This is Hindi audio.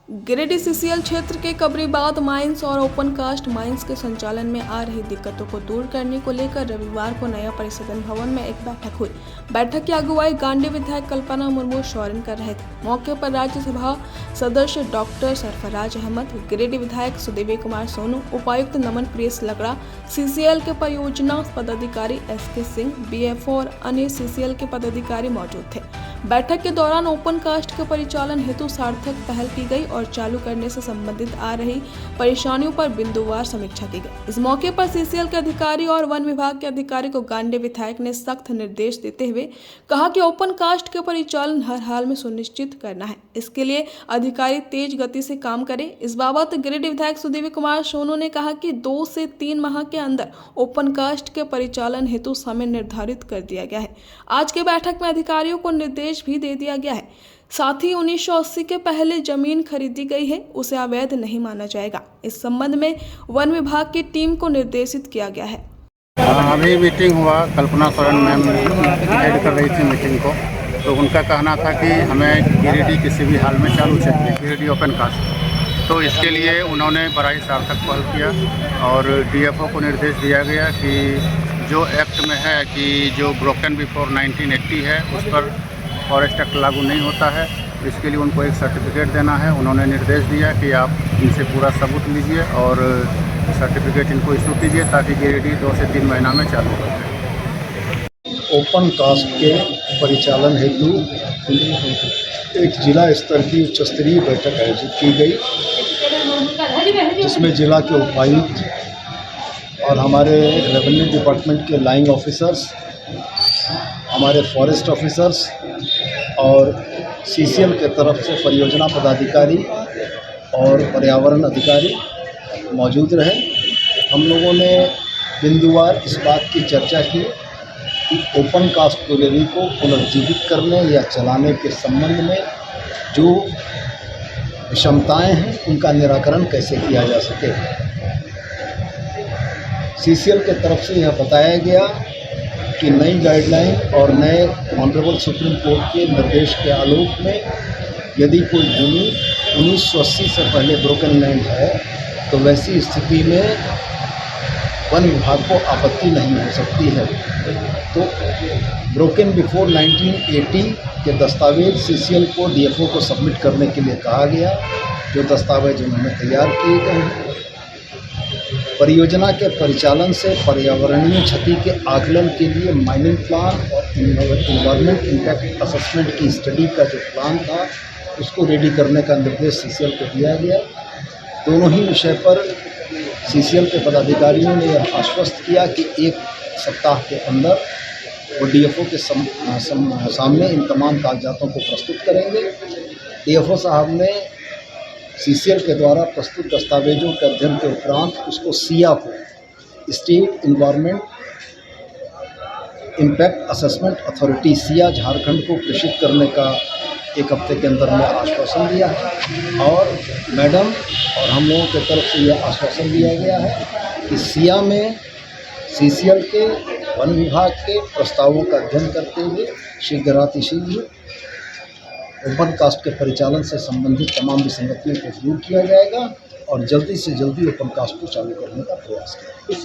गिरिडीह सीसीएल क्षेत्र के कबरीबाद माइंस और ओपन कास्ट माइंस के संचालन में आ रही दिक्कतों को दूर करने को लेकर रविवार को नया परिसदन भवन में एक बैठक हुई। बैठक की अगुवाई गांडी विधायक कल्पना मुर्मू शौरन कर रहे थे। मौके पर राज्यसभा सदस्य डॉक्टर सरफराज अहमद, गिरिडीह विधायक सुदेवी कुमार सोनू, उपायुक्त नमन प्रियस लगड़ा, सीसीएल के परियोजना पदाधिकारी एसके सिंह, बीएफओ और अन्य सीसीएल के पदाधिकारी मौजूद थे। बैठक के दौरान ओपन कास्ट के परिचालन हेतु सार्थक पहल की गई और चालू करने से संबंधित आ रही परेशानियों पर बिंदुवार समीक्षा की गई। इस मौके पर सीसीएल के अधिकारी और वन विभाग के अधिकारी को गांडी विधायक ने सख्त निर्देश देते हुए कहा कि ओपन कास्ट के परिचालन हर हाल में सुनिश्चित करना है। इसके लिए अधिकारी तेज गति से काम करें। इस बाबत गिरिडीह विधायक सुदेवी कुमार सोनू ने कहा कि 2 से 3 माह के अंदर ओपन कास्ट के परिचालन हेतु समय निर्धारित कर दिया गया है। आज की बैठक में अधिकारियों को निर्देश भी दे दिया गया है। साथ ही 1980 के पहले जमीन खरीदी गई है, उसे अवैध नहीं माना जाएगा। इस संबंध में वन विभाग की टीम को निर्देशित किया गया है। अभी मीटिंग हुआ, कल्पना शौरन मैम हेड कर रही थी मीटिंग को, तो उनका कहना था कि हमें गिरिडीह किसी भी हाल में चालू चाहिए, गिरिडीह ओपन कास्ट। तो इसके लिए उन्होंने बड़ा ही सार्थक पहल किया और डीएफओ को निर्देश दिया गया कि जो एक्ट में है कि जो ब्रोकन बिफोर 1980 है उस पर फॉरेस्ट एक्ट लागू नहीं होता है, इसके लिए उनको एक सर्टिफिकेट देना है। उन्होंने निर्देश दिया कि आप इनसे पूरा सबूत लीजिए और सर्टिफिकेट इनको इशू कीजिए ताकि गिरिडीह 2 से 3 महीना में चालू हो जाए। ओपन कास्ट के परिचालन हेतु एक जिला स्तर की उच्च स्तरीय बैठक आयोजित की गई, जिसमें जिला के उपायुक्त और हमारे रेवेन्यू डिपार्टमेंट के लाइंग ऑफिसर्स, हमारे फॉरेस्ट ऑफिसर्स और सीसीएल के तरफ से परियोजना पदाधिकारी और पर्यावरण अधिकारी मौजूद रहे। हम लोगों ने बिंदुवार इस बात की चर्चा की कि ओपन कास्ट क्वेरी को पुनर्जीवित करने या चलाने के संबंध में जो विषमताएं हैं उनका निराकरण कैसे किया जा सके। सीसीएल के तरफ से यह बताया गया कि नई गाइडलाइन और नए ऑनरेबल सुप्रीम कोर्ट के निर्देश के आलोक में यदि कोई भूमि 1980 से पहले ब्रोकन लैंड है तो वैसी स्थिति में वन विभाग को आपत्ति नहीं हो सकती है। तो ब्रोकन बिफोर 1980 के दस्तावेज सीसीएल को डीएफओ को सबमिट करने के लिए कहा गया, जो दस्तावेज उन्होंने तैयार किए गए हैं। परियोजना के परिचालन से पर्यावरणीय क्षति के आकलन के लिए माइनिंग प्लान और इन्वायरमेंट इम्पैक्ट असेसमेंट की स्टडी का जो प्लान था उसको रेडी करने का निर्देश सीसीएल को दिया गया। दोनों ही विषय पर सीसीएल के पदाधिकारियों ने यह आश्वस्त किया कि 1 सप्ताह के अंदर वो डीएफओ के सामने इन तमाम कागजातों को प्रस्तुत करेंगे। डीएफओ साहब ने सीसीएल के द्वारा प्रस्तुत दस्तावेजों के अध्ययन के उपरांत उसको सिया को state environment impact assessment authority Siya Jharkhand को प्रेषित करने का 1 हफ्ते के अंदर में आश्वासन दिया है। और मैडम और हम लोगों की तरफ से यह आश्वासन दिया गया है कि सिया में सीसीएल के वन विभाग के प्रस्तावों का अध्ययन करते हुए शीघ्रातिशीघ्र ओपन कास्ट के परिचालन से संबंधित तमाम विसंगतियों को दूर किया जाएगा और जल्दी से जल्दी ओपन कास्ट को चालू करने का प्रयास किया।